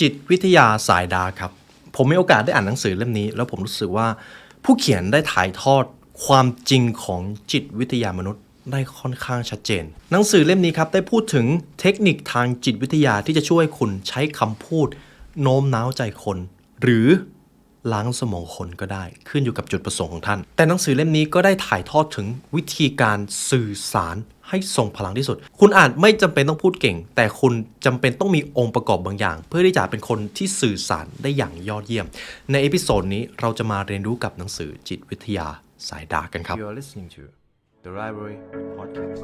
จิตวิทยาสายดาร์กครับผมมีโอกาสได้อ่านหนังสือเล่มนี้แล้วผมรู้สึกว่าผู้เขียนได้ถ่ายทอดความจริงของจิตวิทยามนุษย์ได้ค่อนข้างชัดเจนหนังสือเล่มนี้ครับได้พูดถึงเทคนิคทางจิตวิทยาที่จะช่วยคุณใช้คำพูดโน้มน้าวใจคนหรือล้างสมองคนก็ได้ขึ้นอยู่กับจุดประสงค์ของท่านแต่หนังสือเล่มนี้ก็ได้ถ่ายทอดถึงวิธีการสื่อสารให้ทรงพลังที่สุดคุณอาจไม่จำเป็นต้องพูดเก่งแต่คุณจำเป็นต้องมีองค์ประกอบบางอย่างเพื่อที่จะเป็นคนที่สื่อสารได้อย่างยอดเยี่ยมในเอพิโซดนี้เราจะมาเรียนรู้กับหนังสือจิตวิทยาสายดาร์กกันครับ You are listening to The Library Podcast.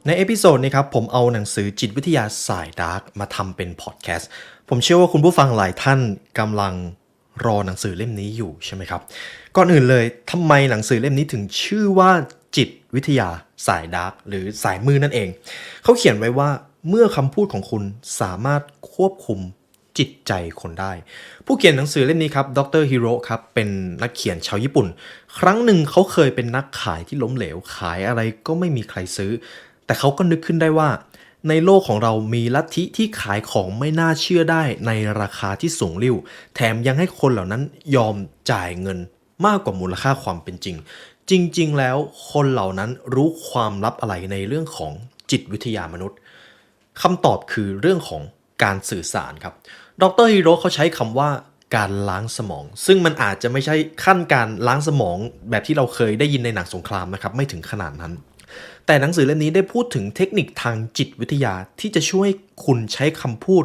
ในเอพิโซดนี้ครับผมเอาหนังสือจิตวิทยาสายดาร์กมาทำเป็นพอดแคสต์ผมเชื่อว่าคุณผู้ฟังหลายท่านกำลังรอหนังสือเล่มนี้อยู่ใช่ไหมครับก่อนอื่นเลยทำไมหนังสือเล่มนี้ถึงชื่อว่าจิตวิทยาสายดาร์กหรือสายมืดนั่นเองเขาเขียนไว้ว่าเมื่อคำพูดของคุณสามารถควบคุมจิตใจคนได้ผู้เขียนหนังสือเล่มนี้ครับดรฮิโร่ครับเป็นนักเขียนชาวญี่ปุ่นครั้งหนึ่งเขาเคยเป็นนักขายที่ล้มเหลวขายอะไรก็ไม่มีใครซื้อแต่เขาก็นึกขึ้นได้ว่าในโลกของเรามีลัทธิที่ขายของไม่น่าเชื่อได้ในราคาที่สูงลิ่วแถมยังให้คนเหล่านั้นยอมจ่ายเงินมากกว่ามูลค่าความเป็นจริงจริงๆแล้วคนเหล่านั้นรู้ความลับอะไรในเรื่องของจิตวิทยามนุษย์คำตอบคือเรื่องของการสื่อสารครับดรฮิโร่เขาใช้คำว่าการล้างสมองซึ่งมันอาจจะไม่ใช่ขั้นการล้างสมองแบบที่เราเคยได้ยินในหนังสงครามนะครับไม่ถึงขนาดนั้นแต่หนังสือเล่มนี้ได้พูดถึงเทคนิคทางจิตวิทยาที่จะช่วยคุณใช้คำพูด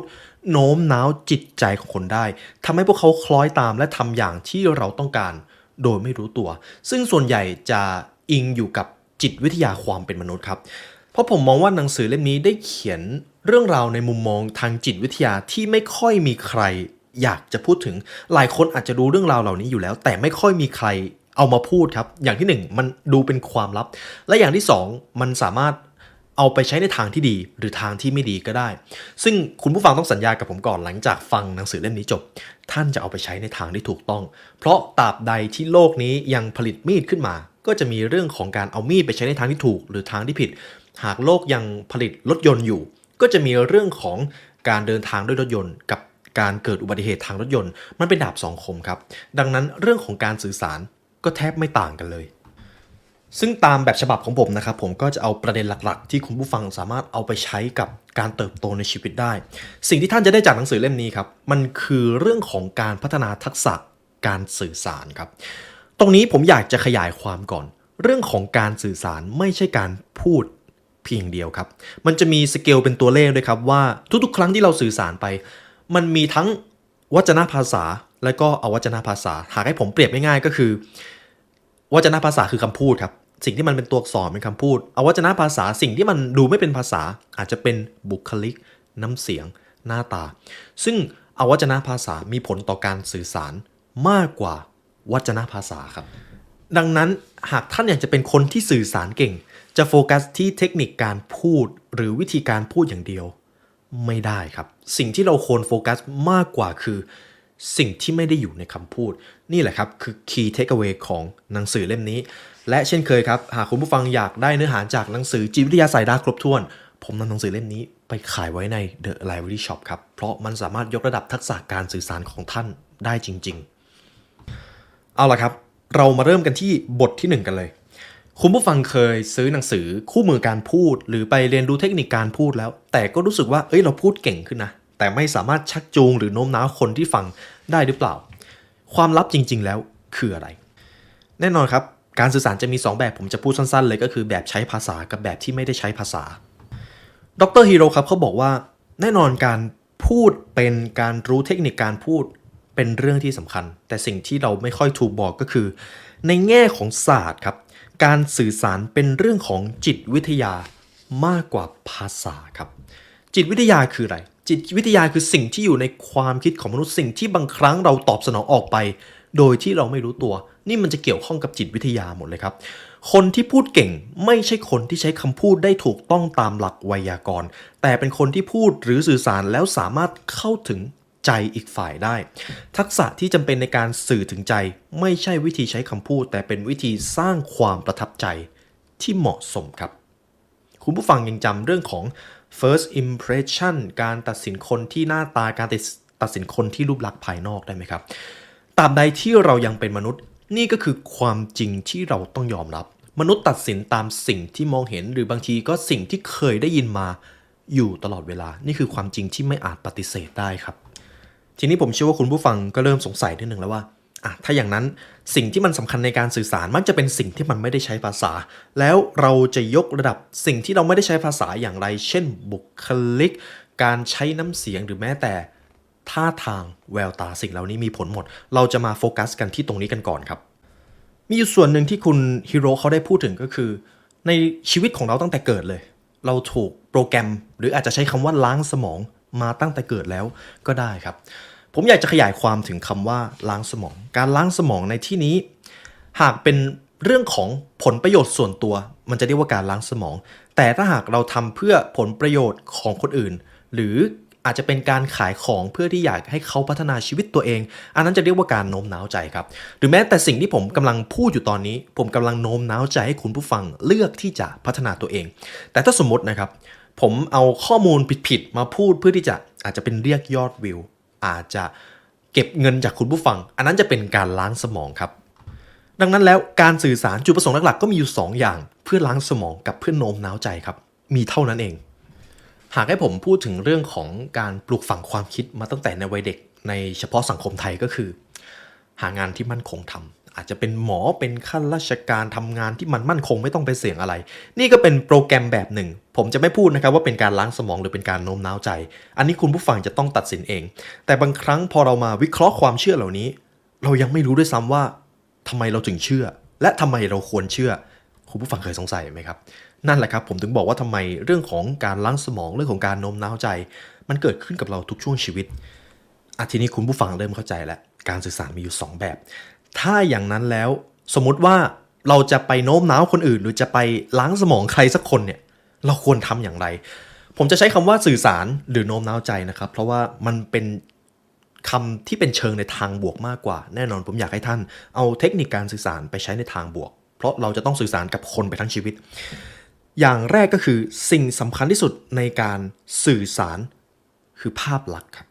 โน้มน้าวจิตใจของคนได้ทำให้พวกเขาคล้อยตามและทำอย่างที่เราต้องการโดยไม่รู้ตัวซึ่งส่วนใหญ่จะอิงอยู่กับจิตวิทยาความเป็นมนุษย์ครับเพราะผมมองว่าหนังสือเล่มนี้ได้เขียนเรื่องราวในมุมมองทางจิตวิทยาที่ไม่ค่อยมีใครอยากจะพูดถึงหลายคนอาจจะรู้เรื่องราวเหล่านี้อยู่แล้วแต่ไม่ค่อยมีใครเอามาพูดครับอย่างที่1มันดูเป็นความลับและอย่างที่2มันสามารถเอาไปใช้ในทางที่ดีหรือทางที่ไม่ดีก็ได้ซึ่งคุณผู้ฟังต้องสัญญากับผมก่อนหลังจากฟังหนังสือเล่มนี้จบท่านจะเอาไปใช้ในทางที่ถูกต้องเพราะตราบใดที่โลกนี้ยังผลิตมีดขึ้นมาก็จะมีเรื่องของการเอามีดไปใช้ในทางที่ถูกหรือทางที่ผิดหากโลกยังผลิตรถยนต์อยู่ก็จะมีเรื่องของการเดินทางด้วยรถยนต์กับการเกิดอุบัติเหตุทางรถยนต์มันเป็นดาบสองคมครับดังนั้นเรื่องของการสื่อสารก็แทบไม่ต่างกันเลยซึ่งตามแบบฉบับของผมนะครับผมก็จะเอาประเด็นหลักๆที่คุณผู้ฟังสามารถเอาไปใช้กับการเติบโตในชีวิตได้สิ่งที่ท่านจะได้จากหนังสือเล่มนี้ครับมันคือเรื่องของการพัฒนาทักษะการสื่อสารครับตรงนี้ผมอยากจะขยายความก่อนเรื่องของการสื่อสารไม่ใช่การพูดเพียงเดียวครับมันจะมีสเกลเป็นตัวเลขด้วยครับว่าทุกๆครั้งที่เราสื่อสารไปมันมีทั้งวจนภาษาและก็อวจนภาษาหากให้ผมเปรียบง่ายๆก็คือวจนภาษาคือคำพูดครับสิ่งที่มันเป็นตัวอักษรเป็นคำพูดอวจนภาษาสิ่งที่มันดูไม่เป็นภาษาอาจจะเป็นบุคลิกน้ำเสียงหน้าตาซึ่งอวจนภาษามีผลต่อการสื่อสารมากกว่าวจนภาษาครับดังนั้นหากท่านอยากจะเป็นคนที่สื่อสารเก่งจะโฟกัสที่เทคนิคการพูดหรือวิธีการพูดอย่างเดียวไม่ได้ครับสิ่งที่เราควรโฟกัสมากกว่าคือสิ่งที่ไม่ได้อยู่ในคำพูดนี่แหละครับคือ key takeaway ของหนังสือเล่มนี้และเช่นเคยครับหากคุณผู้ฟังอยากได้เนื้อหาจากหนังสือจิตวิทยาสายดาร์กครบถ้วนผมนำหนังสือเล่มนี้ไปขายไว้ใน The Library Shop ครับเพราะมันสามารถยกระดับทักษะการสื่อสารของท่านได้จริงๆเอาล่ะครับเรามาเริ่มกันที่บทที่1กันเลยคุณผู้ฟังเคยซื้อหนังสือคู่มือการพูดหรือไปเรียนรู้เทคนิคการพูดแล้วแต่ก็รู้สึกว่าเราพูดเก่งขึ้นนะแต่ไม่สามารถชักจูงหรือโน้มน้าวคนที่ฟังได้หรือเปล่าความลับจริงๆแล้วคืออะไรแน่นอนครับการสื่อสารจะมี2แบบผมจะพูดสั้นๆเลยก็คือแบบใช้ภาษากับแบบที่ไม่ได้ใช้ภาษาดรฮิโร่ครับเขาบอกว่าแน่นอนการพูดเป็นการรู้เทคนิคการพูดเป็นเรื่องที่สำคัญแต่สิ่งที่เราไม่ค่อยถูกบอกก็คือในแง่ของศาสตร์ครับการสื่อสารเป็นเรื่องของจิตวิทยามากกว่าภาษาครับจิตวิทยาคืออะไรจิตวิทยาคือสิ่งที่อยู่ในความคิดของมนุษย์สิ่งที่บางครั้งเราตอบสนองออกไปโดยที่เราไม่รู้ตัวนี่มันจะเกี่ยวข้องกับจิตวิทยาหมดเลยครับคนที่พูดเก่งไม่ใช่คนที่ใช้คำพูดได้ถูกต้องตามหลักไวยากรณ์แต่เป็นคนที่พูดหรือสื่อสารแล้วสามารถเข้าถึง ใจอีกฝ่ายได้ทักษะที่จำเป็นในการสื่อถึงใจไม่ใช่วิธีใช้คำพูดแต่เป็นวิธีสร้างความประทับใจที่เหมาะสมครับคุณผู้ฟังยังจำเรื่องของ first impression การตัดสินคนที่หน้าตาการตัดสินคนที่รูปลักษณ์ภายนอกได้ไหมครับตราบใดที่เรายังเป็นมนุษย์นี่ก็คือความจริงที่เราต้องยอมรับมนุษย์ตัดสินตามสิ่งที่มองเห็นหรือบางทีก็สิ่งที่เคยได้ยินมาอยู่ตลอดเวลานี่คือความจริงที่ไม่อาจปฏิเสธได้ครับทีนี้ผมเชื่อว่าคุณผู้ฟังก็เริ่มสงสัยนิดนึงแล้วว่าถ้าอย่างนั้นสิ่งที่มันสำคัญในการสื่อสารมักจะเป็นสิ่งที่มันไม่ได้ใช้ภาษาแล้วเราจะยกระดับสิ่งที่เราไม่ได้ใช้ภาษาอย่างไรเช่นบุคลิกการใช้น้ำเสียงหรือแม้แต่ท่าทางแววตาสิ่งเหล่านี้มีผลหมดเราจะมาโฟกัสกันที่ตรงนี้กันก่อนครับมีอยู่ส่วนหนึ่งที่คุณฮิโร่เขาได้พูดถึงก็คือในชีวิตของเราตั้งแต่เกิดเลยเราถูกโปรแกรมหรืออาจจะใช้คำว่าล้างสมองมาตั้งแต่เกิดแล้วก็ได้ครับผมอยากจะขยายความถึงคำว่าล้างสมองการล้างสมองในที่นี้หากเป็นเรื่องของผลประโยชน์ส่วนตัวมันจะเรียกว่าการล้างสมองแต่ถ้าหากเราทำเพื่อผลประโยชน์ของคนอื่นหรืออาจจะเป็นการขายของเพื่อที่อยากให้เขาพัฒนาชีวิตตัวเองอันนั้นจะเรียกว่าการโน้มน้าวใจครับหรือแม้แต่สิ่งที่ผมกำลังพูดอยู่ตอนนี้ผมกำลังโน้มน้าวใจให้คุณผู้ฟังเลือกที่จะพัฒนาตัวเองแต่ถ้าสมมตินะครับผมเอาข้อมูลผิดๆมาพูดเพื่อที่จะอาจจะเป็นเรียกยอดวิวอาจจะเก็บเงินจากคุณผู้ฟังอันนั้นจะเป็นการล้างสมองครับดังนั้นแล้วการสื่อสารจุดประสงค์หลักๆก็มีอยู่2อย่างเพื่อล้างสมองกับเพื่อโน้มน้าวใจครับมีเท่านั้นเองหากให้ผมพูดถึงเรื่องของการปลูกฝังความคิดมาตั้งแต่ในวัยเด็กในเฉพาะสังคมไทยก็คือหางานที่มั่นคงทำอาจจะเป็นหมอเป็นข้าราชการทำงานที่มันมั่นคงไม่ต้องไปเสี่ยงอะไรนี่ก็เป็นโปรแกรมแบบหนึ่งผมจะไม่พูดนะครับว่าเป็นการล้างสมองหรือเป็นการโน้มน้าวใจอันนี้คุณผู้ฟังจะต้องตัดสินเองแต่บางครั้งพอเรามาวิเคราะห์ความเชื่อเหล่านี้เรายังไม่รู้ด้วยซ้ำว่าทำไมเราถึงเชื่อและทำไมเราควรเชื่อคุณผู้ฟังเคยสงสัยไหมครับนั่นแหละครับผมถึงบอกว่าทำไมเรื่องของการล้างสมองเรื่องของการโน้มน้าวใจมันเกิดขึ้นกับเราทุกช่วงชีวิตทีนี้คุณผู้ฟังเริ่มเข้าใจแล้วการสื่อสารมีอยู่2แบบถ้าอย่างนั้นแล้วสมมุติว่าเราจะไปโน้มน้าวคนอื่นหรือจะไปล้างสมองใครสักคนเนี่ยเราควรทำอย่างไรผมจะใช้คำว่าสื่อสารหรือโน้มน้าวใจนะครับเพราะว่ามันเป็นคำที่เป็นเชิงในทางบวกมากกว่าแน่นอนผมอยากให้ท่านเอาเทคนิคการสื่อสารไปใช้ในทางบวกเพราะเราจะต้องสื่อสารกับคนไปทั้งชีวิตอย่างแรกก็คือสิ่งสำคัญที่สุดในการสื่อสารคือภาพลักษณ์ครับ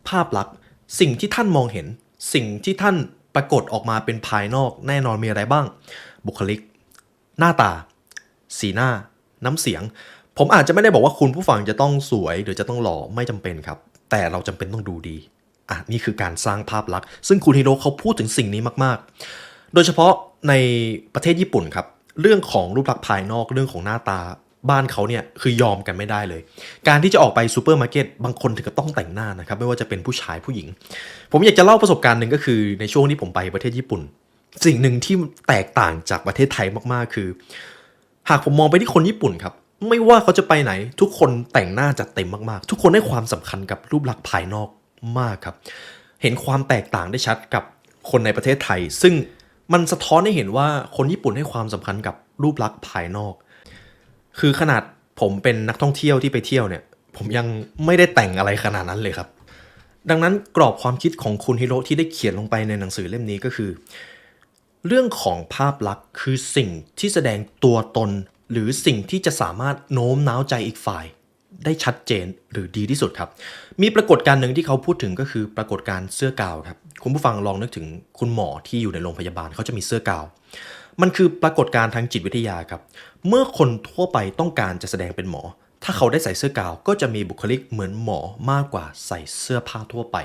ภาพลักษณ์สิ่งที่ท่านมองเห็นสิ่งที่ท่านปรากฏออกมาเป็นภายนอกแน่นอนมีอะไรบ้างบุคลิกหน้าตาสีหน้าน้ำเสียงผมอาจจะไม่ได้บอกว่าคุณผู้ฟังจะต้องสวยหรือจะต้องหล่อไม่จำเป็นครับแต่เราจำเป็นต้องดูดีนี่คือการสร้างภาพลักษณ์ซึ่งคุณฮิโร่เขาพูดถึงสิ่งนี้มากๆโดยเฉพาะในประเทศญี่ปุ่นครับเรื่องของรูปลักษณ์ภายนอกเรื่องของหน้าตาบ้านเขาเนี่ยคือยอมกันไม่ได้เลยการที่จะออกไปซูเปอร์มาร์เก็ตบางคนถึงกับต้องแต่งหน้านะครับไม่ว่าจะเป็นผู้ชายผู้หญิงผมอยากจะเล่าประสบการณ์หนึ่งก็คือในช่วงที่ผมไปประเทศญี่ปุ่นสิ่งหนึ่งที่แตกต่างจากประเทศไทยมากๆคือหากผมมองไปที่คนญี่ปุ่นครับไม่ว่าเขาจะไปไหนทุกคนแต่งหน้าจัดเต็มมากๆทุกคนให้ความสำคัญกับรูปลักษณ์ภายนอกมากครับเห็นความแตกต่างได้ชัดกับคนในประเทศไทยซึ่งมันสะท้อนให้เห็นว่าคนญี่ปุ่นให้ความสำคัญกับรูปลักษณ์ภายนอกคือขนาดผมเป็นนักท่องเที่ยวที่ไปเที่ยวเนี่ยผมยังไม่ได้แต่งอะไรขนาดนั้นเลยครับดังนั้นกรอบความคิดของคุณฮิโร่ที่ได้เขียนลงไปในหนังสือเล่มนี้ก็คือเรื่องของภาพลักษณ์คือสิ่งที่แสดงตัวตนหรือสิ่งที่จะสามารถโน้มน้าวใจอีกฝ่ายได้ชัดเจนหรือดีที่สุดครับมีปรากฏการณ์หนึ่งที่เขาพูดถึงก็คือปรากฏการณ์เสื้อกาวครับคุณผู้ฟังลองนึกถึงคุณหมอที่อยู่ในโรงพยาบาลเขาจะมีเสื้อกาวมันคือปรากฏการณ์ทางจิตวิทยาครับเมื่อคนทั่วไปต้องการจะแสดงเป็นหมอถ้าเขาได้ใส่เสื้อกาวก็จะมีบุคลิกเหมือนหมอมากกว่าใส่เสื้อผ้าทั่วไป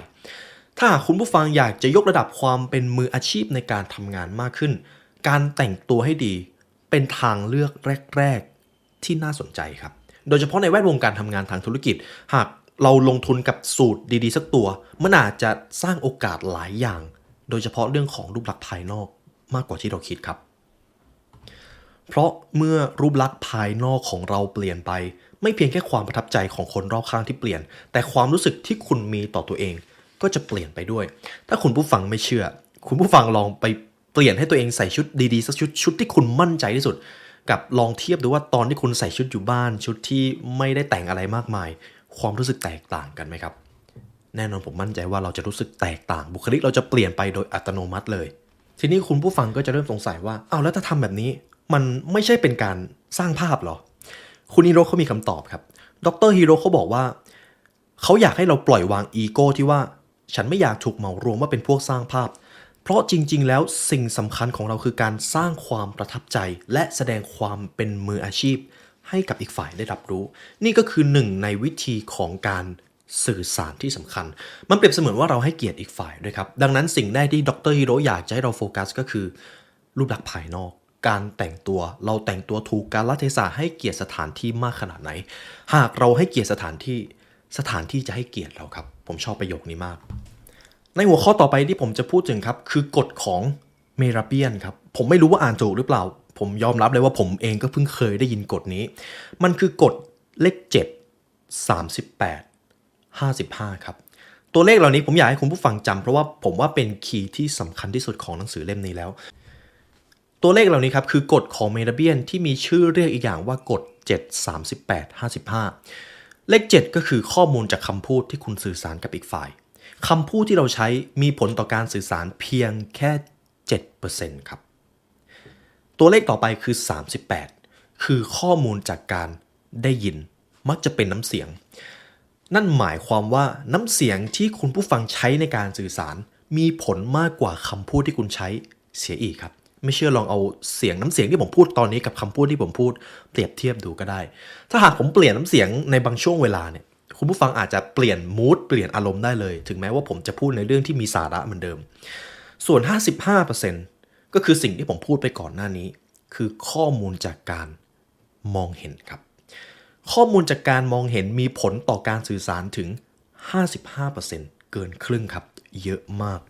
ถ้าคุณผู้ฟังอยากจะยกระดับความเป็นมืออาชีพในการทำงานมากขึ้นการแต่งตัวให้ดีเป็นทางเลือกแรกๆที่น่าสนใจครับโดยเฉพาะในแวดวงการทำงานทางธุรกิจหากเราลงทุนกับสูตรดีๆสักตัวมันอาจจะสร้างโอกาสหลายอย่างโดยเฉพาะเรื่องของรูปลักษณ์ภายนอกมากกว่าที่เราคิดครับเพราะเมื่อรูปลักษณ์ภายนอกของเราเปลี่ยนไปไม่เพียงแค่ความประทับใจของคนรอบข้างที่เปลี่ยนแต่ความรู้สึกที่คุณมีต่อตัวเองก็จะเปลี่ยนไปด้วยถ้าคุณผู้ฟังไม่เชื่อคุณผู้ฟังลองไปเปลี่ยนให้ตัวเองใส่ชุดดีๆสักชุดที่คุณมั่นใจที่สุดกับลองเทียบดูว่าตอนที่คุณใส่ชุดอยู่บ้านชุดที่ไม่ได้แต่งอะไรมากมายความรู้สึกแตกต่างกันไหมครับ แน่นอนผมมั่นใจว่าเราจะรู้สึกแตกต่างบุคลิกเราจะเปลี่ยนไปโดยอัตโนมัติเลยทีนี้คุณผู้ฟังก็จะเริ่มสงสัยว่าอ้าวแล้วถ้าทำแบบนี้มันไม่ใช่เป็นการสร้างภาพหรอคุณฮีโร่เขามีคำตอบครับดรฮีโร่เขาบอกว่าเขาอยากให้เราปล่อยวางอีโก้ที่ว่าฉันไม่อยากถูกเหมารวมว่าเป็นพวกสร้างภาพเพราะจริงๆแล้วสิ่งสำคัญของเราคือการสร้างความประทับใจและแสดงความเป็นมืออาชีพให้กับอีกฝ่ายได้รับรู้นี่ก็คือหนึ่งในวิธีของการสื่อสารที่สำคัญมันเปรียบเสมือนว่าเราให้เกียรติอีกฝ่ายด้วยครับดังนั้นสิ่งแรกที่ดรฮีโร่อยากจะให้เราโฟกัสก็คือรูปลักษณ์ภายนอกการแต่งตัวเราแต่งตัวถูกกาลเทศะให้เกียรติสถานที่มากขนาดไหนหากเราให้เกียรติสถานที่จะให้เกียรติเราครับผมชอบประโยคนี้มากในหัวข้อต่อไปที่ผมจะพูดถึงครับคือกฎของเมราเบียนครับผมไม่รู้ว่าอ่านถูกหรือเปล่าผมยอมรับเลยว่าผมเองก็เพิ่งเคยได้ยินกฎนี้มันคือกฎเลข7 38 55ครับตัวเลขเหล่านี้ผมอยากให้คุณผู้ฟังจำเพราะว่าผมว่าเป็นคีย์ที่สำคัญที่สุดของหนังสือเล่มนี้แล้วตัวเลขเหล่านี้ครับคือกฎของเมราเบียนที่มีชื่อเรียกอีกอย่างว่ากฎ7 38 55เลข7ก็คือข้อมูลจากคำพูดที่คุณสื่อสารกับอีกฝ่ายคำพูดที่เราใช้มีผลต่อการสื่อสารเพียงแค่ 7% ครับตัวเลขต่อไปคือ38คือข้อมูลจากการได้ยินมักจะเป็นน้ำเสียงนั่นหมายความว่าน้ำเสียงที่คุณผู้ฟังใช้ในการสื่อสารมีผลมากกว่าคำพูดที่คุณใช้เสียอีกครับไม่เชื่อลองเอาน้ำเสียงที่ผมพูดตอนนี้กับคำพูดที่ผมพูดเปรียบเทียบดูก็ได้ถ้าหากผมเปลี่ยนน้ำเสียงในบางช่วงเวลาเนี่ยคุณผู้ฟังอาจจะเปลี่ยนมูดเปลี่ยนอารมณ์ได้เลยถึงแม้ว่าผมจะพูดในเรื่องที่มีสาระเหมือนเดิมส่วน 55% ก็คือสิ่งที่ผมพูดไปก่อนหน้านี้คือข้อมูลจากการมองเห็นครับข้อมูลจากการมองเห็นมีผลต่อการสื่อสารถึง 55% เกินครึ่งครับเยอะมาก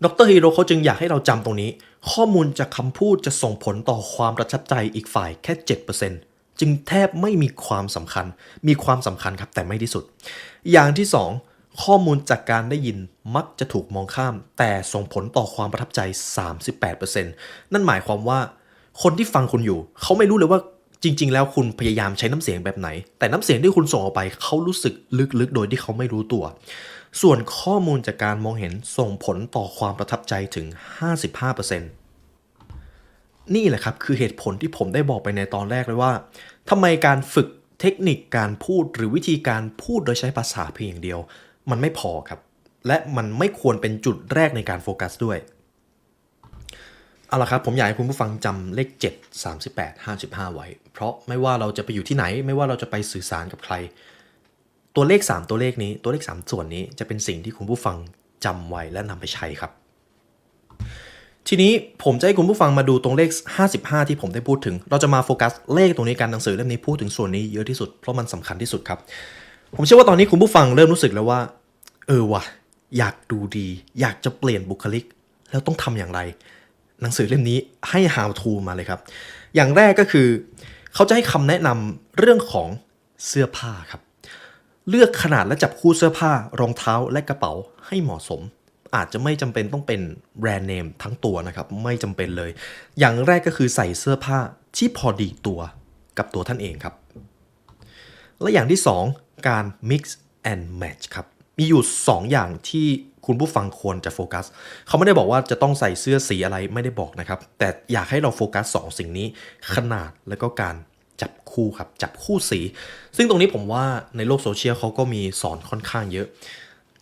ดรฮีโร่เขาจึงอยากให้เราจำตรงนี้ข้อมูลจากคำพูดจะส่งผลต่อความประทับใจอีกฝ่ายแค่ 7% จึงแทบไม่มีความสำคัญมีความสำคัญครับแต่ไม่ที่สุดอย่างที่2ข้อมูลจากการได้ยินมักจะถูกมองข้ามแต่ส่งผลต่อความประทับใจ 38% นั่นหมายความว่าคนที่ฟังคุณอยู่เขาไม่รู้เลยว่าจริงๆแล้วคุณพยายามใช้น้ำเสียงแบบไหนแต่น้ำเสียงที่คุณส่งออกไปเขารู้สึกลึกๆโดยที่เขาไม่รู้ตัวส่วนข้อมูลจากการมองเห็นส่งผลต่อความประทับใจถึง 55%นี่แหละครับคือเหตุผลที่ผมได้บอกไปในตอนแรกเลยว่าทำไมการฝึกเทคนิคการพูดหรือวิธีการพูดโดยใช้ภาษาเพียงอย่างเดียวมันไม่พอครับและมันไม่ควรเป็นจุดแรกในการโฟกัสด้วยเอาล่ะครับผมอยากให้คุณผู้ฟังจำเลข7 38 55ไว้เพราะไม่ว่าเราจะไปอยู่ที่ไหนไม่ว่าเราจะไปสื่อสารกับใครตัวเลข3ตัวเลขนี้ตัวเลข3ส่วนนี้จะเป็นสิ่งที่คุณผู้ฟังจำไว้และนำไปใช้ครับทีนี้ผมจะให้คุณผู้ฟังมาดูตรงเลข55ที่ผมได้พูดถึงเราจะมาโฟกัสเลขตรงนี้กันหนังสือเล่มนี้พูดถึงส่วนนี้เยอะที่สุดเพราะมันสำคัญที่สุดครับผมเชื่อว่าตอนนี้คุณผู้ฟังเริ่มรู้สึกแล้วว่าว่ะอยากดูดีอยากจะเปลี่ยนบุคลิกแล้วต้องทำอย่างไรหนังสือเล่มนี้ให้ how to มาเลยครับอย่างแรกก็คือเขาจะให้คำแนะนำเรื่องของเสื้อผ้าครับเลือกขนาดและจับคู่เสื้อผ้ารองเท้าและกระเป๋าให้เหมาะสมอาจจะไม่จำเป็นต้องเป็นแบรนด์เนมทั้งตัวนะครับไม่จำเป็นเลยอย่างแรกก็คือใส่เสื้อผ้าที่พอดีตัวกับตัวท่านเองครับและอย่างที่2การ mix and match ครับมีอยู่2อย่างที่คุณผู้ฟังควรจะโฟกัสเขาไม่ได้บอกว่าจะต้องใส่เสื้อสีอะไรไม่ได้บอกนะครับแต่อยากให้เราโฟกัส2สิ่งนี้ขนาดและก็การจับคู่ครับจับคู่สีซึ่งตรงนี้ผมว่าในโลกโซเชียลเขาก็มีสอนค่อนข้างเยอะ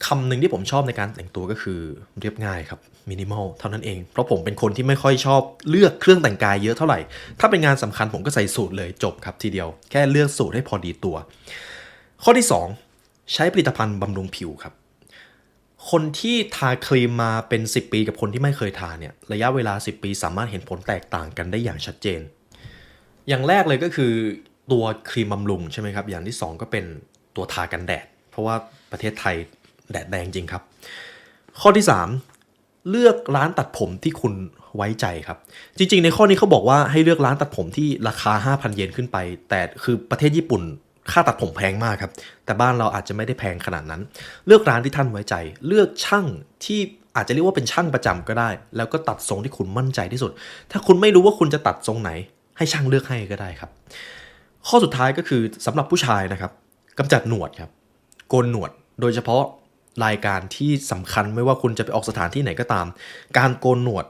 คำหนึ่งที่ผมชอบในการแต่งตัวก็คือเรียบง่ายครับมินิมอลเท่านั้นเองเพราะผมเป็นคนที่ไม่ค่อยชอบเลือกเครื่องแต่งกายเยอะเท่าไหร่ถ้าเป็นงานสำคัญผมก็ใส่สูทเลยจบครับทีเดียวแค่เลือกสูทให้พอดีตัวข้อที่2ใช้ผลิตภัณฑ์บำรุงผิวครับคนที่ทาครีมมาเป็น10ปีกับคนที่ไม่เคยทาเนี่ยระยะเวลา10ปีสามารถเห็นผลแตกต่างกันได้อย่างชัดเจนอย่างแรกเลยก็คือตัวครีมบำรุงใช่ไหมครับอย่างที่2ก็เป็นตัวทากันแดดเพราะว่าประเทศไทยแดดแดงจริงครับข้อที่3เลือกร้านตัดผมที่คุณไว้ใจครับจริงๆในข้อนี้เขาบอกว่าให้เลือกร้านตัดผมที่ราคา 5,000 เยนขึ้นไปแต่คือประเทศญี่ปุ่นค่าตัดผมแพงมากครับแต่บ้านเราอาจจะไม่ได้แพงขนาดนั้นเลือกร้านที่ท่านไว้ใจเลือกช่างที่อาจจะเรียกว่าเป็นช่างประจำก็ได้แล้วก็ตัดทรงที่คุณมั่นใจที่สุดถ้าคุณไม่รู้ว่าคุณจะตัดทรงไหนให้ช่างเลือกให้ก็ได้ครับข้อสุดท้ายก็คือสำหรับผู้ชายนะครับกำจัดหนวดครับโกนหนวดโดยเฉพาะ รายการที่สำคัญไม่ว่าคุณจะไปออกสถานที่ไหนก็ตามการโกนหนวด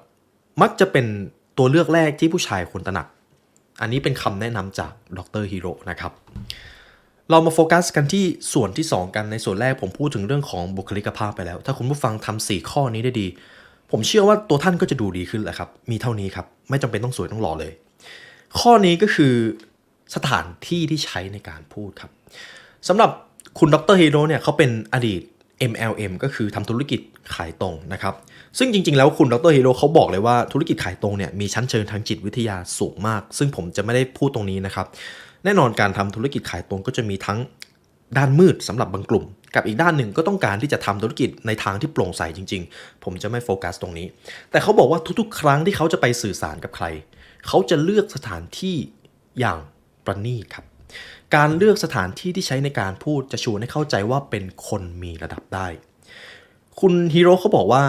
มักจะเป็นตัวเลือกแรกที่ผู้ชายควรตระหนักอันนี้เป็นคำแนะนำจากดรฮิโร่นะครับเรามาโฟกัสกันที่ส่วนที่2กันในส่วนแรกผมพูดถึงเรื่องของบุคลิกภาพไปแล้วถ้าคุณผู้ฟังทำ4ข้อนี้ได้ดีผมเชื่อว่าตัวท่านก็จะดูดีขึ้นแหละครับมีเท่านี้ครับไม่จำเป็นต้องสวยต้องหล่อเลยข้อนี้ก็คือสถานที่ที่ใช้ในการพูดครับสำหรับคุณดรฮิโร่เนี่ยเขาเป็นอดีต MLM ก็คือทำธุรกิจขายตรงนะครับซึ่งจริงๆแล้วคุณดรฮิโร่เขาบอกเลยว่าธุรกิจขายตรงเนี่ยมีชั้นเชิงทางจิตวิทยาสูงมากซึ่งผมจะไม่ได้พูดตรงนี้นะครับแน่นอนการทำธุรกิจขายตรงก็จะมีทั้งด้านมืดสำหรับบางกลุ่มกับอีกด้านหนึ่งก็ต้องการที่จะทำธุรกิจในทางที่โปร่งใสจริงๆผมจะไม่โฟกัสตรงนี้แต่เขาบอกว่าทุกๆครั้งที่เขาจะไปสื่อสารกับใครเขาจะเลือกสถานที่อย่างประณีตครับการเลือกสถานที่ที่ใช้ในการพูดจะชวนให้เข้าใจว่าเป็นคนมีระดับได้คุณฮีโร่เขาบอกว่า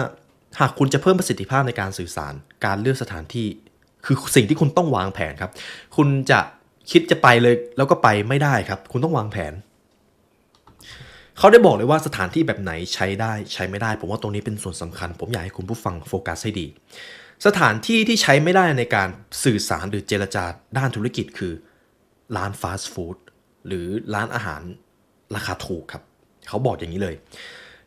หากคุณจะเพิ่มประสิทธิภาพในการสื่อสารการเลือกสถานที่คือสิ่งที่คุณต้องวางแผนครับคุณจะคิดจะไปเลยแล้วก็ไปไม่ได้ครับคุณต้องวางแผนเขาได้บอกเลยว่าสถานที่แบบไหนใช้ได้ใช้ไม่ได้ผมว่าตรงนี้เป็นส่วนสำคัญผมอยากให้คุณผู้ฟังโฟกัสให้ดีสถานที่ที่ใช้ไม่ได้ในการสื่อสารหรือเจรจาด้านธุรกิจคือร้านฟาสต์ฟู้ดหรือร้านอาหารราคาถูกครับเขาบอกอย่างนี้เลย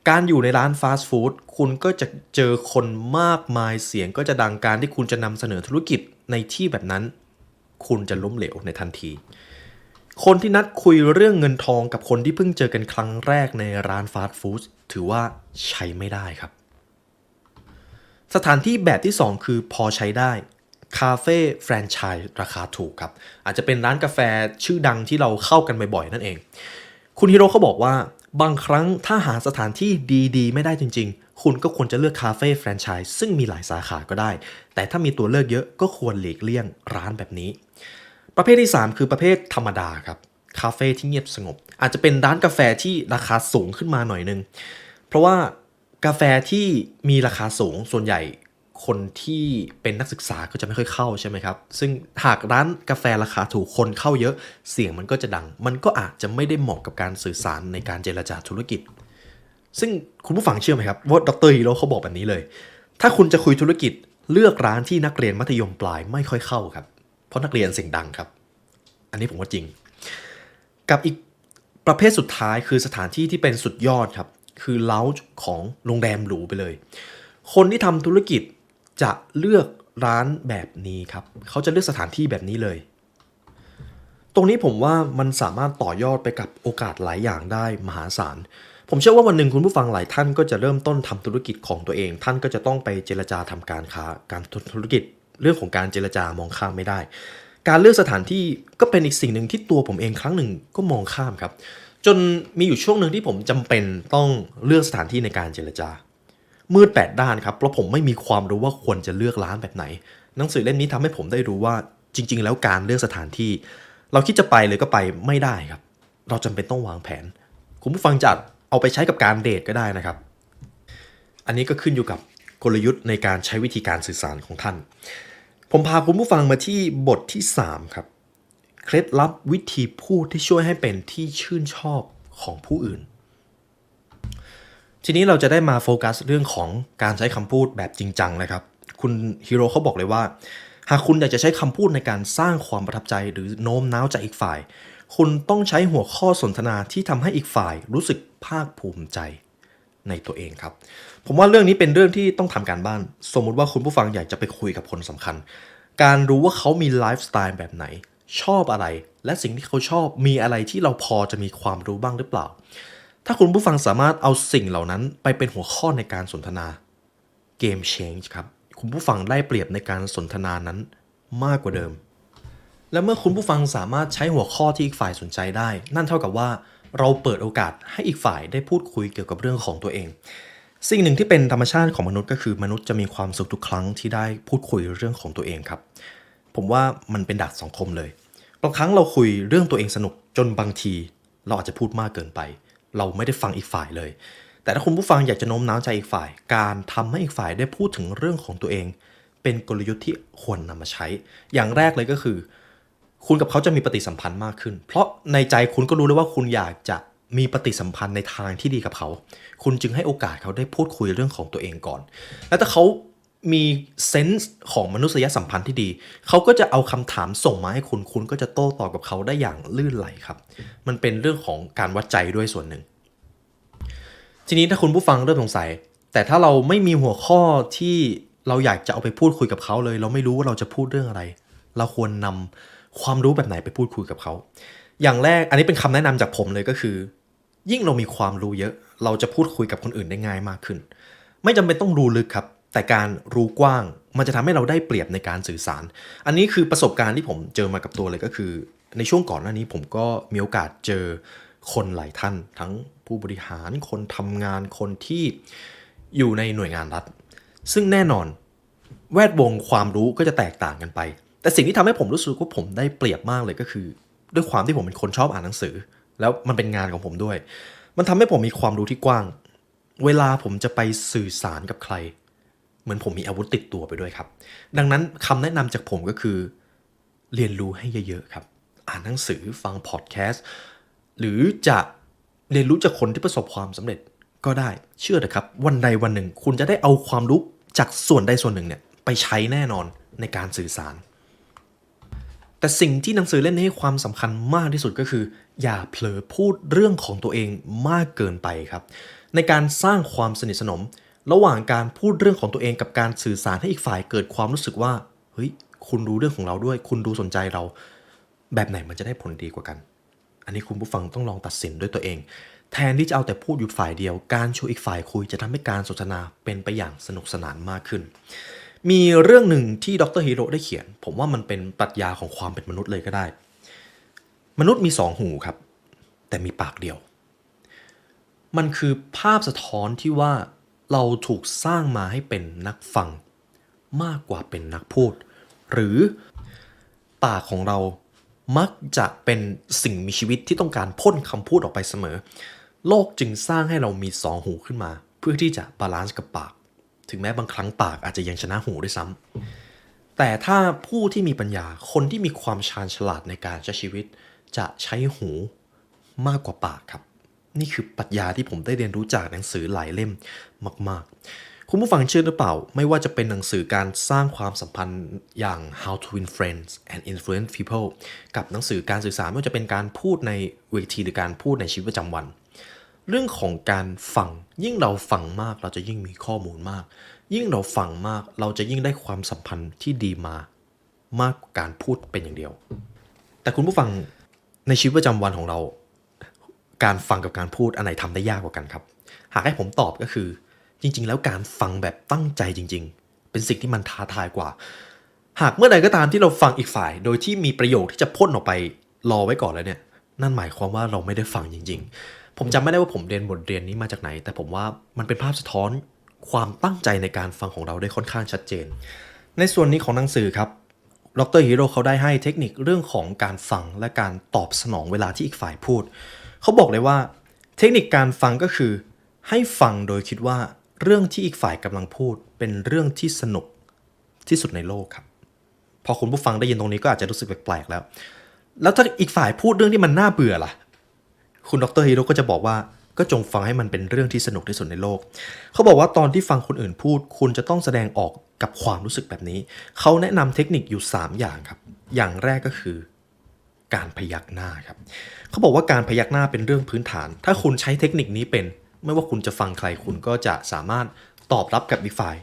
การอยู่ในร้านฟาสต์ฟู้ดคุณก็จะเจอคนมากมายเสียงก็จะดังการที่คุณจะนำเสนอธุรกิจในที่แบบนั้นคุณจะล้มเหลวในทันทีคนที่นัดคุยเรื่องเงินทองกับคนที่เพิ่งเจอกันครั้งแรกในร้านฟาสต์ฟู้ดถือว่าใช้ไม่ได้ครับสถานที่แบบที่2คือพอใช้ได้คาเฟ่แฟรนไชส์ราคาถูกครับอาจจะเป็นร้านกาแฟชื่อดังที่เราเข้ากันบ่อยๆนั่นเองคุณฮิโร่เขาบอกว่าบางครั้งถ้าหาสถานที่ดีๆไม่ได้จริงๆคุณก็ควรจะเลือกคาเฟ่แฟรนไชส์ซึ่งมีหลายสาขาก็ได้แต่ถ้ามีตัวเลือกเยอะก็ควรหลีกเลี่ยงร้านแบบนี้ประเภทที่3คือประเภทธรรมดาครับคาเฟ่ที่เงียบสงบอาจจะเป็นร้านกาแฟที่ราคาสูงขึ้นมาหน่อยนึงเพราะว่ากาแฟที่มีราคาสูงส่วนใหญ่คนที่เป็นนักศึกษาก็จะไม่ค่อยเข้าใช่ไหมครับซึ่งหากร้านกาแฟราคาถูกคนเข้าเยอะเสียงมันก็จะดังมันก็อาจจะไม่ได้เหมาะกับการสื่อสารในการเจรจาธุรกิจซึ่งคุณผู้ฟังเชื่อไหมครับว่าดรฮีโร่เขาบอกแบบนี้เลยถ้าคุณจะคุยธุรกิจเลือกร้านที่นักเรียนมัธยมปลายไม่ค่อยเข้าครับเพราะนักเรียนเสียงดังครับอันนี้ผมว่าจริงกับอีกประเภทสุดท้ายคือสถานที่ที่เป็นสุดยอดครับคือเลาจ์ของโรงแรมหรูไปเลยคนที่ทำธุรกิจจะเลือกร้านแบบนี้ครับเขาจะเลือกสถานที่แบบนี้เลยตรงนี้ผมว่ามันสามารถต่อยอดไปกับโอกาสหลายอย่างได้มหาศาลผมเชื่อว่าวันหนึ่งคุณผู้ฟังหลายท่านก็จะเริ่มต้นทำธุรกิจของตัวเองท่านก็จะต้องไปเจรจาทำการค้าการธุรกิจเรื่องของการเจรจามองข้ามไม่ได้การเลือกสถานที่ก็เป็นอีกสิ่งหนึ่งที่ตัวผมเองครั้งหนึ่งก็มองข้ามครับจนมีอยู่ช่วงหนึ่งที่ผมจำเป็นต้องเลือกสถานที่ในการเจรจามืด8ด้านครับเพราะผมไม่มีความรู้ว่าควรจะเลือกร้านแบบไหนหนังสือเล่มนี้ทำให้ผมได้รู้ว่าจริงๆแล้วการเลือกสถานที่เราคิดจะไปเลยก็ไปไม่ได้ครับเราจำเป็นต้องวางแผนคุณผู้ฟังจะเอาไปใช้กับการเดทก็ได้นะครับอันนี้ก็ขึ้นอยู่กับกลยุทธ์ในการใช้วิธีการสื่อสารของท่านผมพาคุณผู้ฟังมาที่บทที่3ครับเคล็ดลับวิธีพูดที่ช่วยให้เป็นที่ชื่นชอบของผู้อื่นทีนี้เราจะได้มาโฟกัสเรื่องของการใช้คำพูดแบบจริงจังนะครับคุณฮีโร่เขาบอกเลยว่าหากคุณอยากจะใช้คำพูดในการสร้างความประทับใจหรือโน้มน้าวใจอีกฝ่ายคุณต้องใช้หัวข้อสนทนาที่ทำให้อีกฝ่ายรู้สึกภาคภูมิใจในตัวเองครับผมว่าเรื่องนี้เป็นเรื่องที่ต้องทำการบ้านสมมุติว่าคุณผู้ฟังอยากจะไปคุยกับคนสำคัญการรู้ว่าเขามีไลฟ์สไตล์แบบไหนชอบอะไรและสิ่งที่เขาชอบมีอะไรที่เราพอจะมีความรู้บ้างหรือเปล่าถ้าคุณผู้ฟังสามารถเอาสิ่งเหล่านั้นไปเป็นหัวข้อในการสนทนา Game Change ครับคุณผู้ฟังได้เปรียบในการสนทนานั้นมากกว่าเดิมและเมื่อคุณผู้ฟังสามารถใช้หัวข้อที่อีกฝ่ายสนใจได้นั่นเท่ากับว่าเราเปิดโอกาสให้อีกฝ่ายได้พูดคุยเกี่ยวกับเรื่องของตัวเองสิ่งหนึ่งที่เป็นธรรมชาติของมนุษย์ก็คือมนุษย์จะมีความสุขทุกครั้งที่ได้พูดคุยเรื่องของตัวเองครับผมว่ามันเป็นดักสังคมเลยบางครั้งเราคุยเรื่องตัวเองสนุกจนบางทีเราอาจจะพูดมากเกินไปเราไม่ได้ฟังอีกฝ่ายเลยแต่ถ้าคุณผู้ฟังอยากจะโน้มน้าวใจอีกฝ่ายการทำให้อีกฝ่ายได้พูดถึงเรื่องของตัวเองเป็นกลยุทธ์ที่ควรนำมาใช้อย่างแรกเลยก็คือคุณกับเขาจะมีปฏิสัมพันธ์มากขึ้นเพราะในใจคุณก็รู้แล้วว่าคุณอยากจะ มีปฏิสัมพันธ์ในทางที่ดีกับเขาคุณจึงให้โอกาสเขาได้พูดคุยเรื่องของตัวเองก่อนแล้วถ้าเขามีเซนส์ของมนุษยสัมพันธ์ที่ดีเขาก็จะเอาคำถามส่งมาให้คุณก็จะโต้ตอบกับเขาได้อย่างลื่นไหลครับมันเป็นเรื่องของการวัดใจด้วยส่วนหนึ่งทีนี้ถ้าคุณผู้ฟังเริ่มสงสัยแต่ถ้าเราไม่มีหัวข้อที่เราอยากจะเอาไปพูดคุยกับเขาเลยเราไม่รู้ว่าเราจะพูดเรื่องอะไรเราควรนำความรู้แบบไหนไปพูดคุยกับเขาอย่างแรกอันนี้เป็นคำแนะนำจากผมเลยก็คือยิ่งเรามีความรู้เยอะเราจะพูดคุยกับคนอื่นได้ง่ายมากขึ้นไม่จำเป็นต้องรู้ลึกครับแต่การรู้กว้างมันจะทำให้เราได้เปรียบในการสื่อสารอันนี้คือประสบการณ์ที่ผมเจอมากับตัวเลยก็คือในช่วงก่อนหน้านี้ผมก็มีโอกาสเจอคนหลายท่านทั้งผู้บริหารคนทำงานคนที่อยู่ในหน่วยงานรัฐซึ่งแน่นอนแวดวงความรู้ก็จะแตกต่างกันไปแต่สิ่งที่ทำให้ผมรู้สึกว่าผมได้เปรียบมากเลยก็คือด้วยความที่ผมเป็นคนชอบอ่านหนังสือแล้วมันเป็นงานของผมด้วยมันทำให้ผมมีความรู้ที่กว้างเวลาผมจะไปสื่อสารกับใครเหมือนผมมีอาวุธติดตัวไปด้วยครับดังนั้นคำแนะนำจากผมก็คือเรียนรู้ให้เยอะๆครับอ่านหนังสือฟังพอดแคสต์หรือจะเรียนรู้จากคนที่ประสบความสำเร็จก็ได้เชื่อเถอะครับวันใดวันหนึ่งคุณจะได้เอาความรู้จากส่วนใดส่วนหนึ่งเนี่ยไปใช้แน่นอนในการสื่อสารแต่สิ่งที่หนังสือเล่มนี้ให้ความสำคัญมากที่สุดก็คืออย่าเผลอพูดเรื่องของตัวเองมากเกินไปครับในการสร้างความสนิทสนมระหว่างการพูดเรื่องของตัวเองกับการสื่อสารให้อีกฝ่ายเกิดความรู้สึกว่าเฮ้ยคุณรู้เรื่องของเราด้วยคุณดูสนใจเราแบบไหนมันจะได้ผลดีกว่ากันอันนี้คุณผู้ฟังต้องลองตัดสินด้วยตัวเองแทนที่จะเอาแต่พูดอยู่ฝ่ายเดียวการชวนอีกฝ่ายคุยจะทำให้การสนทนาเป็นไปอย่างสนุกสนานมากขึ้นมีเรื่องหนึ่งที่ดร. ฮิโร่ได้เขียนผมว่ามันเป็นปรัชญาของความเป็นมนุษย์เลยก็ได้มนุษย์มี2 หูครับแต่มีปากเดียวมันคือภาพสะท้อนที่ว่าเราถูกสร้างมาให้เป็นนักฟังมากกว่าเป็นนักพูดหรือปากของเรามักจะเป็นสิ่งมีชีวิตที่ต้องการพ่นคำพูดออกไปเสมอโลกจึงสร้างให้เรามี2 หูขึ้นมาเพื่อที่จะบาลานซ์กับปากถึงแม้บางครั้งปากอาจจะยังชนะหูด้วยซ้ำแต่ถ้าผู้ที่มีปัญญาคนที่มีความชาญฉลาดในการใช้ชีวิตจะใช้หูมากกว่าปากครับนี่คือปรัชญาที่ผมได้เรียนรู้จากหนังสือหลายเล่มมากๆคุณผู้ฟังเชื่อหรือเปล่าไม่ว่าจะเป็นหนังสือการสร้างความสัมพันธ์อย่าง How to Win Friends and Influence People กับหนังสือการสื่อสารไม่ว่าจะเป็นการพูดในเวทีหรือการพูดในชีวิตประจำวันเรื่องของการฟังยิ่งเราฟังมากเราจะยิ่งมีข้อมูลมากยิ่งเราฟังมากเราจะยิ่งได้ความสัมพันธ์ที่ดีมากกว่าการพูดเป็นอย่างเดียวแต่คุณผู้ฟังในชีวิตประจำวันของเราการฟังกับการพูดอันไหนทำได้ยากกว่ากันครับหากให้ผมตอบก็คือจริงๆแล้วการฟังแบบตั้งใจจริงๆเป็นสิ่งที่มันท้าทายกว่าหากเมื่อใดก็ตามที่เราฟังอีกฝ่ายโดยที่มีประโยคที่จะพ่นออกไปรอไว้ก่อนแล้วเนี่ยนั่นหมายความว่าเราไม่ได้ฟังจริงๆผมจำไม่ได้ว่าผมเรียนบทเรียนนี้มาจากไหนแต่ผมว่ามันเป็นภาพสะท้อนความตั้งใจในการฟังของเราได้ค่อนข้างชัดเจนในส่วนนี้ของหนังสือครับดร. ฮิโร่เขาได้ให้เทคนิคเรื่องของการฟังและการตอบสนองเวลาที่อีกฝ่ายพูดเขาบอกเลยว่าเทคนิคการฟังก็คือให้ฟังโดยคิดว่าเรื่องที่อีกฝ่ายกำลังพูดเป็นเรื่องที่สนุกที่สุดในโลกครับพอคุณผู้ฟังได้ยินตรงนี้ก็อาจจะรู้สึกแปลกๆแล้วถ้าอีกฝ่ายพูดเรื่องที่มันน่าเบื่อล่ะคุณดร. ฮิโร่ก็จะบอกว่าก็จงฟังให้มันเป็นเรื่องที่สนุกที่สุดในโลกเขาบอกว่าตอนที่ฟังคนอื่นพูดคุณจะต้องแสดงออกกับความรู้สึกแบบนี้เขาแนะนำเทคนิคอยู่3อย่างครับอย่างแรกก็คือการพยักหน้าครับเขาบอกว่าการพยักหน้าเป็นเรื่องพื้นฐานถ้าคุณใช้เทคนิคนี้เป็นไม่ว่าคุณจะฟังใครคุณก็จะสามารถตอบรับกับอีกฝ่าย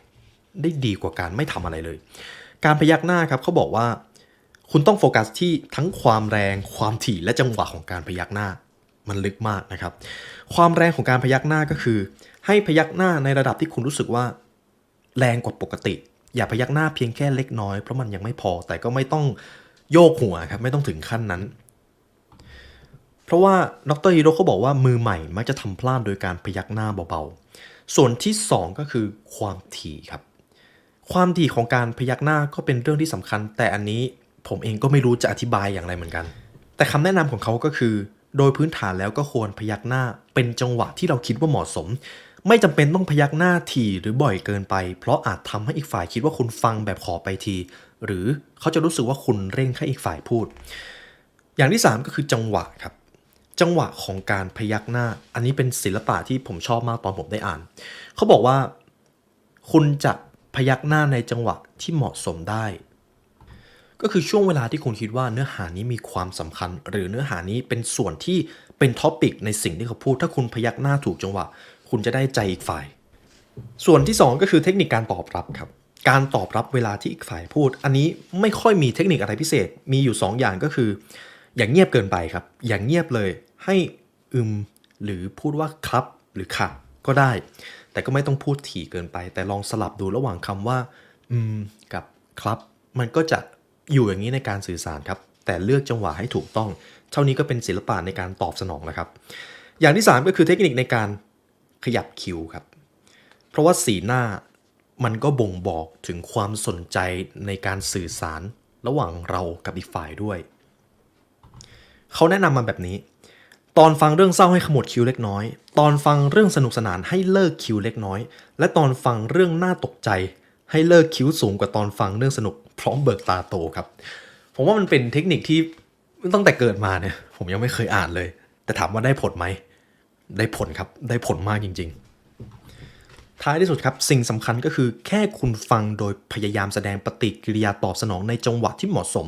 ได้ดีกว่าการไม่ทำอะไรเลยการพยักหน้าครับเขาบอกว่าคุณต้องโฟกัสที่ทั้งความแรงความถี่และจังหวะของการพยักหน้ามันลึกมากนะครับความแรงของการพยักหน้าก็คือให้พยักหน้าในระดับที่คุณรู้สึกว่าแรงกว่าปกติอย่าพยักหน้าเพียงแค่เล็กน้อยเพราะมันยังไม่พอแต่ก็ไม่ต้องโยกหัวครับไม่ต้องถึงขั้นนั้นเพราะว่าดร. ฮิโร่เขาบอกว่ามือใหม่มักจะทำพลาดโดยการพยักหน้าเบาๆส่วนที่2ก็คือความถี่ครับความถี่ของการพยักหน้าก็เป็นเรื่องที่สำคัญแต่อันนี้ผมเองก็ไม่รู้จะอธิบายอย่างไรเหมือนกันแต่คำแนะนำของเขาก็คือโดยพื้นฐานแล้วก็ควรพยักหน้าเป็นจังหวะที่เราคิดว่าเหมาะสมไม่จำเป็นต้องพยักหน้าถี่หรือบ่อยเกินไปเพราะอาจทำให้อีกฝ่ายคิดว่าคุณฟังแบบขอไปทีหรือเขาจะรู้สึกว่าคุณเร่งให้อีกฝ่ายพูดอย่างที่3ก็คือจังหวะครับ จังหวะของการพยักหน้าอันนี้เป็นศิลปะที่ผมชอบมากตอนผมได้อ่านเขาบอกว่าคุณจะพยักหน้าในจังหวะที่เหมาะสมได้ก็คือช่วงเวลาที่คุณคิดว่าเนื้อหานี้มีความสำคัญหรือเนื้อหานี้เป็นส่วนที่เป็นท็อปิกในสิ่งที่เขาพูดถ้าคุณพยักหน้าถูกจังหวะคุณจะได้ใจอีกฝ่ายส่วนที่2ก็คือเทคนิคการตอบรับครับการตอบรับเวลาที่อีกฝ่ายพูดอันนี้ไม่ค่อยมีเทคนิคอะไรพิเศษมีอยู่2อย่างก็คืออย่างเงียบเกินไปครับอย่างเงียบเลยให้หรือพูดว่าครับหรือค่ะก็ได้แต่ก็ไม่ต้องพูดถี่เกินไปแต่ลองสลับดูระหว่างคำว่ากับครับมันก็จะอยู่อย่างนี้ในการสื่อสารครับแต่เลือกจังหวะให้ถูกต้องเท่านี้ก็เป็นศิลปะในการตอบสนองแล้วครับอย่างที่3ก็คือเทคนิคในการขยับคิ้วครับเพราะว่าสีหน้ามันก็บ่งบอกถึงความสนใจในการสื่อสารระหว่างเรากับอีกฝ่ายด้วยเขาแนะนำมาแบบนี้ตอนฟังเรื่องเศร้าให้ขมวดคิ้วเล็กน้อยตอนฟังเรื่องสนุกสนานให้เลิกคิ้วเล็กน้อยและตอนฟังเรื่องน่าตกใจให้เลิกคิ้วสูงกว่าตอนฟังเรื่องสนุกพร้อมเบิกตาโตครับผมว่ามันเป็นเทคนิคที่ตั้งแต่เกิดมาเนี่ยผมยังไม่เคยอ่านเลยแต่ถามว่าได้ผลไหมได้ผลครับได้ผลมากจริงๆท้ายที่สุดครับสิ่งสำคัญก็คือแค่คุณฟังโดยพยายามแสดงปฏิกิริยาตอบสนองในจังหวะที่เหมาะสม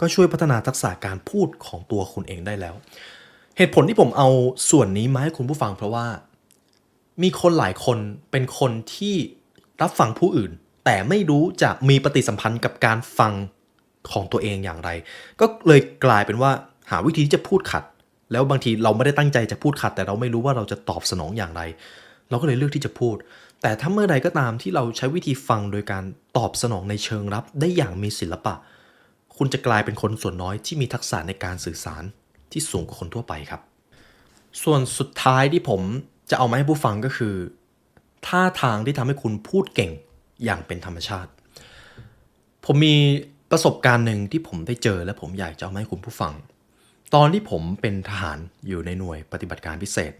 ก็ช่วยพัฒนาทักษะการพูดของตัวคุณเองได้แล้วเหตุผลที่ผมเอาส่วนนี้มาให้คุณผู้ฟังเพราะว่ามีคนหลายคนเป็นคนที่รับฟังผู้อื่นแต่ไม่รู้จะมีปฏิสัมพันธ์กับการฟังของตัวเองอย่างไรก็เลยกลายเป็นว่าหาวิธีที่จะพูดขัดแล้วบางทีเราไม่ได้ตั้งใจจะพูดขัดแต่เราไม่รู้ว่าเราจะตอบสนองอย่างไรเราก็เลยเลือกที่จะพูดแต่ถ้าเมื่อใดก็ตามที่เราใช้วิธีฟังโดยการตอบสนองในเชิงรับได้อย่างมีศิลปะคุณจะกลายเป็นคนส่วนน้อยที่มีทักษะในการสื่อสารที่สูงกว่าคนทั่วไปครับส่วนสุดท้ายที่ผมจะเอามาให้ผู้ฟังก็คือท่าทางที่ทำให้คุณพูดเก่งอย่างเป็นธรรมชาติผมมีประสบการณ์หนึ่งที่ผมได้เจอและผมอยากจะเอามาให้คุณผู้ฟังตอนที่ผมเป็นทหารอยู่ในหน่วยปฏิบัติการพิเศษ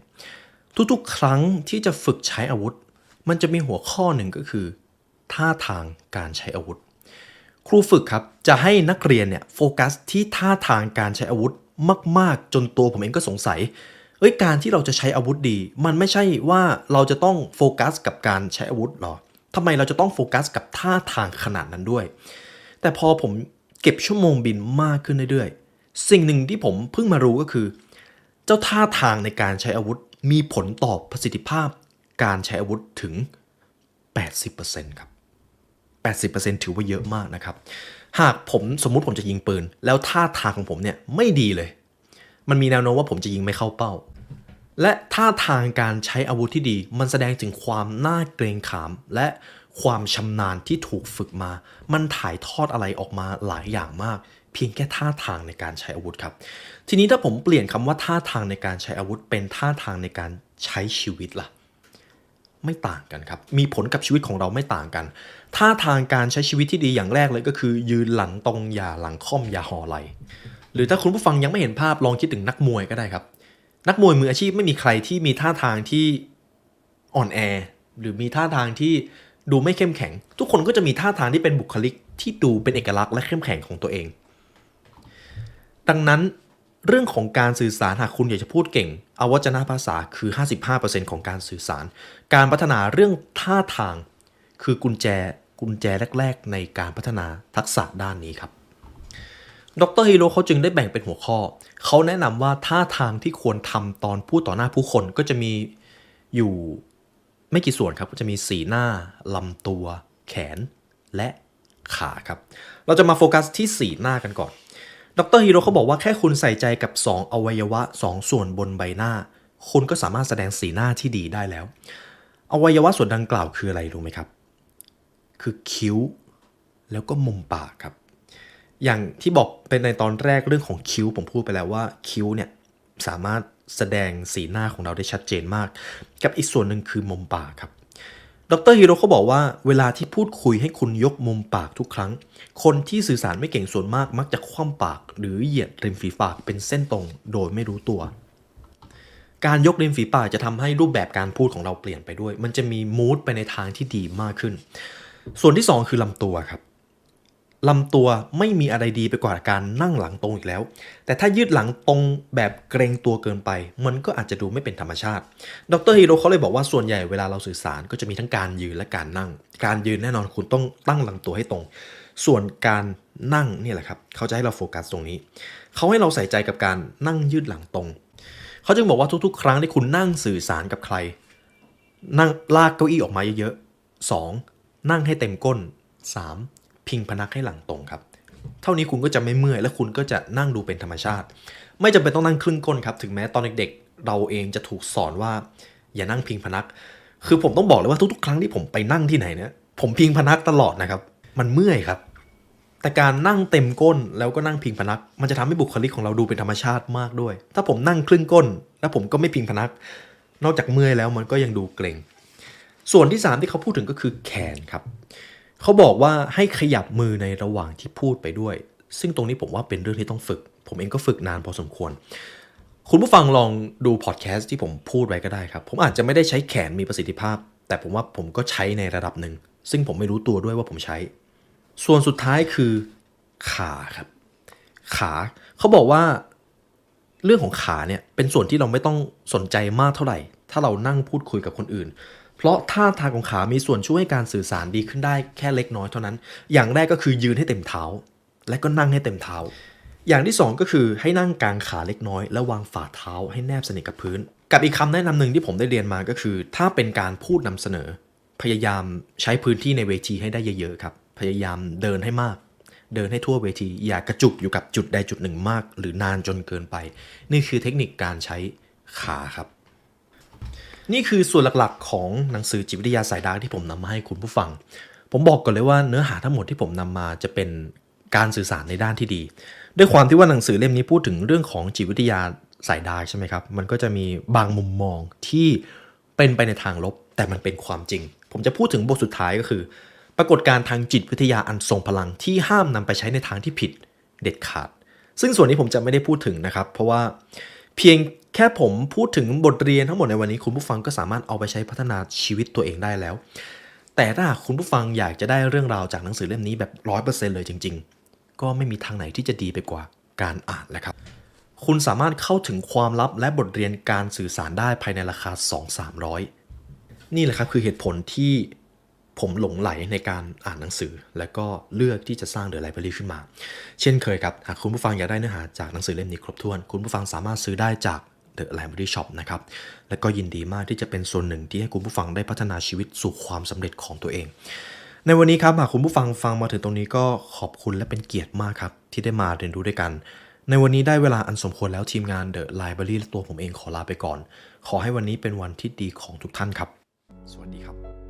ทุกๆครั้งที่จะฝึกใช้อาวุธมันจะมีหัวข้อหนึ่งก็คือท่าทางการใช้อาวุธครูฝึกครับจะให้นักเรียนเนี่ยโฟกัสที่ท่าทางการใช้อาวุธมากๆจนตัวผมเองก็สงสัยการที่เราจะใช้อาวุธดีมันไม่ใช่ว่าเราจะต้องโฟกัสกับการใช้อาวุธหรอทำไมเราจะต้องโฟกัสกับท่าทางขนาดนั้นด้วยแต่พอผมเก็บชั่วโมงบินมากขึ้นเรื่อยๆสิ่งหนึ่งที่ผมเพิ่งมารู้ก็คือเจ้าท่าทางในการใช้อาวุธมีผลต่อประสิทธิภาพการใช้อาวุธถึง 80% ครับ 80% ถือว่าเยอะมากนะครับหากผมสมมุติผมจะยิงปืนแล้วท่าทางของผมเนี่ยไม่ดีเลยมันมีแนวโน้มว่าผมจะยิงไม่เข้าเป้าและท่าทางการใช้อาวุธที่ดีมันแสดงถึงความน่าเกรงขามและความชำนาญที่ถูกฝึกมามันถ่ายทอดอะไรออกมาหลายอย่างมากเพียงแค่ท่าทางในการใช้อาวุธครับทีนี้ถ้าผมเปลี่ยนคำว่าท่าทางในการใช้อาวุธเป็นท่าทางในการใช้ชีวิตล่ะไม่ต่างกันครับมีผลกับชีวิตของเราไม่ต่างกันท่าทางการใช้ชีวิตที่ดีอย่างแรกเลยก็คือยืนหลังตรงอย่าหลังค่อมอย่าห่อไหล่หรือถ้าคุณผู้ฟังยังไม่เห็นภาพลองคิดถึงนักมวยก็ได้ครับนักมวยมืออาชีพไม่มีใครที่มีท่าทางที่อ่อนแอหรือมีท่าทางที่ดูไม่เข้มแข็งทุกคนก็จะมีท่าทางที่เป็นบุคลิกที่ดูเป็นเอกลักษณ์และเข้มแข็งของตัวเองดังนั้นเรื่องของการสื่อสารหากคุณอยากจะพูดเก่งอวัจนภาษาคือ 55% ของการสื่อสารการพัฒนาเรื่องท่าทางคือกุญแจแรกๆในการพัฒนาทักษะด้านนี้ครับดร.ฮิโร่เขาจึงได้แบ่งเป็นหัวข้อเขาแนะนำว่าท่าทางที่ควรทำตอนพูดต่อหน้าผู้คนก็จะมีอยู่ไม่กี่ส่วนครับก็จะมีสีหน้าลำตัวแขนและขาครับเราจะมาโฟกัสที่สีหน้ากันก่อนดร.ฮิโร่เขาบอกว่าแค่คุณใส่ใจกับ2อวัยวะ2ส่วนบนใบหน้าคุณก็สามารถแสดงสีหน้าที่ดีได้แล้วอวัยวะส่วนดังกล่าวคืออะไรรู้ไหมครับคือคิ้วแล้วก็มุมปากครับอย่างที่บอกเป็นในตอนแรกเรื่องของคิ้วผมพูดไปแล้วว่าคิ้วเนี่ยสามารถแสดงสีหน้าของเราได้ชัดเจนมากกับอีกส่วนหนึ่งคือมุมปากครับดร.ฮิโร่เขาบอกว่าเวลาที่พูดคุยให้คุณยกมุมปากทุกครั้งคนที่สื่อสารไม่เก่งส่วนมากมักจะคว่ำปากหรือเหยียดริมฝีปากเป็นเส้นตรงโดยไม่รู้ตัวการยกริมฝีปากจะทำให้รูปแบบการพูดของเราเปลี่ยนไปด้วยมันจะมีมูดไปในทางที่ดีมากขึ้นส่วนที่2คือลำตัวครับ ลำตัวไม่มีอะไรดีไปกว่าการนั่งหลังตรงอีกแล้วแต่ถ้ายืดหลังตรงแบบเกรงตัวเกินไปมันก็อาจจะดูไม่เป็นธรรมชาติดร.ฮิโรเขาเลยบอกว่าส่วนใหญ่เวลาเราสื่อสารก็จะมีทั้งการยืนและการนั่งการยืนแน่นอนคุณต้องตั้งลำตัวให้ตรงส่วนการนั่งเนี่ยแหละครับเขาจะให้เราโฟกัสตรงนี้เขาให้เราใส่ใจกับการนั่งยืดหลังตรงเขาจึงบอกว่าทุกๆครั้งที่คุณนั่งสื่อสารกับใครนั่งลากเก้าอี้ออกมาเยอะๆ 2. นั่งให้เต็มก้น 3. พิงพนักให้หลังตรงครับเท่านี้คุณก็จะไม่เมื่อยและคุณก็จะนั่งดูเป็นธรรมชาติไม่จำเป็นต้องนั่งครึ่งก้นครับถึงแม้ตอนเด็กๆเราเองจะถูกสอนว่าอย่านั่งพิงพนักคือผมต้องบอกเลยว่าทุกๆครั้งที่ผมไปนั่งที่ไหนเนี่ยผมพิงพนักตลอดนะครับมันเมื่อยครับแต่การนั่งเต็มก้นแล้วก็นั่งพิงพนักมันจะทำให้บุคลิกของเราดูเป็นธรรมชาติมากด้วยถ้าผมนั่งครึ่งก้นแล้วผมก็ไม่พิงพนักนอกจากเมื่อยแล้วมันก็ยังดูเกร็งส่วนที่3ที่เขาพูดถึงก็คือแขนครับเขาบอกว่าให้ขยับมือในระหว่างที่พูดไปด้วยซึ่งตรงนี้ผมว่าเป็นเรื่องที่ต้องฝึกผมเองก็ฝึกนานพอสมควรคุณผู้ฟังลองดูพอดแคสต์ที่ผมพูดไว้ก็ได้ครับผมอาจจะไม่ได้ใช้แขนมีประสิทธิภาพแต่ผมว่าผมก็ใช้ในระดับหนึ่งซึ่งผมไม่รู้ตัวด้วยว่าผมใช้ส่วนสุดท้ายคือขาครับขาเขาบอกว่าเรื่องของขาเนี่ยเป็นส่วนที่เราไม่ต้องสนใจมากเท่าไหร่ถ้าเรานั่งพูดคุยกับคนอื่นเพราะท่าทางของขามีส่วนช่วยให้การสื่อสารดีขึ้นได้แค่เล็กน้อยเท่านั้นอย่างแรกก็คือยืนให้เต็มเท้าและก็นั่งให้เต็มเท้าอย่างที่2ก็คือให้นั่งกางขาเล็กน้อยและวางฝ่าเท้าให้แนบสนิทกับพื้นกับอีกคำแนะนำหนึ่งที่ผมได้เรียนมาก็คือถ้าเป็นการพูดนำเสนอพยายามใช้พื้นที่ในเวทีให้ได้เยอะๆครับพยายามเดินให้มากเดินให้ทั่วเวทีอย่ากระจุกอยู่กับจุดใดจุดหนึ่งมากหรือนานจนเกินไปนี่คือเทคนิคการใช้ขาครับนี่คือส่วนหลักๆของหนังสือจิตวิทยาสายดาร์กที่ผมนำมาให้คุณผู้ฟังผมบอกก่อนเลยว่าเนื้อหาทั้งหมดที่ผมนำมาจะเป็นการสื่อสารในด้านที่ดีด้วยความที่ว่าหนังสือเล่มนี้พูดถึงเรื่องของจิตวิทยาสายดาร์กใช่ไหมครับมันก็จะมีบางมุมมองที่เป็นไปในทางลบแต่มันเป็นความจริงผมจะพูดถึงบทสุดท้ายก็คือปรากฏการณ์ทางจิตวิทยาอันทรงพลังที่ห้ามนำไปใช้ในทางที่ผิดเด็ดขาดซึ่งส่วนนี้ผมจะไม่ได้พูดถึงนะครับเพราะว่าเพียงแค่ผมพูดถึงบทเรียนทั้งหมดในวันนี้คุณผู้ฟังก็สามารถเอาไปใช้พัฒนาชีวิตตัวเองได้แล้วแต่ถ้าคุณผู้ฟังอยากจะได้เรื่องราวจากหนังสือเล่มนี้แบบ 100% เลยจริงๆก็ไม่มีทางไหนที่จะดีไปกว่าการอ่านแล้วครับคุณสามารถเข้าถึงความลับและบทเรียนการสื่อสารได้ภายในราคา 2-300 นี่แหละครับคือเหตุผลที่ผมหลงไหลในการอ่านหนังสือและก็เลือกที่จะสร้าง The Library ขึ้นมาเช่นเคยครับหากคุณผู้ฟังอยากได้เนื้อหาจากหนังสือเล่มนี้ครบถ้วนคุณผู้ฟังสามารถซื้อได้จาก The Library Shop นะครับและก็ยินดีมากที่จะเป็นส่วนหนึ่งที่ให้คุณผู้ฟังได้พัฒนาชีวิตสู่ความสำเร็จของตัวเองในวันนี้ครับหากคุณผู้ฟังฟังมาถึงตรงนี้ก็ขอบคุณและเป็นเกียรติมากครับที่ได้มาเรียนรู้ด้วยกันในวันนี้ได้เวลาอันสมควรแล้วทีมงาน The Library และตัวผมเองขอลาไปก่อนขอให้วันนี้เป็นวันที่ดีของทุกท่านครับสวัสดีครับ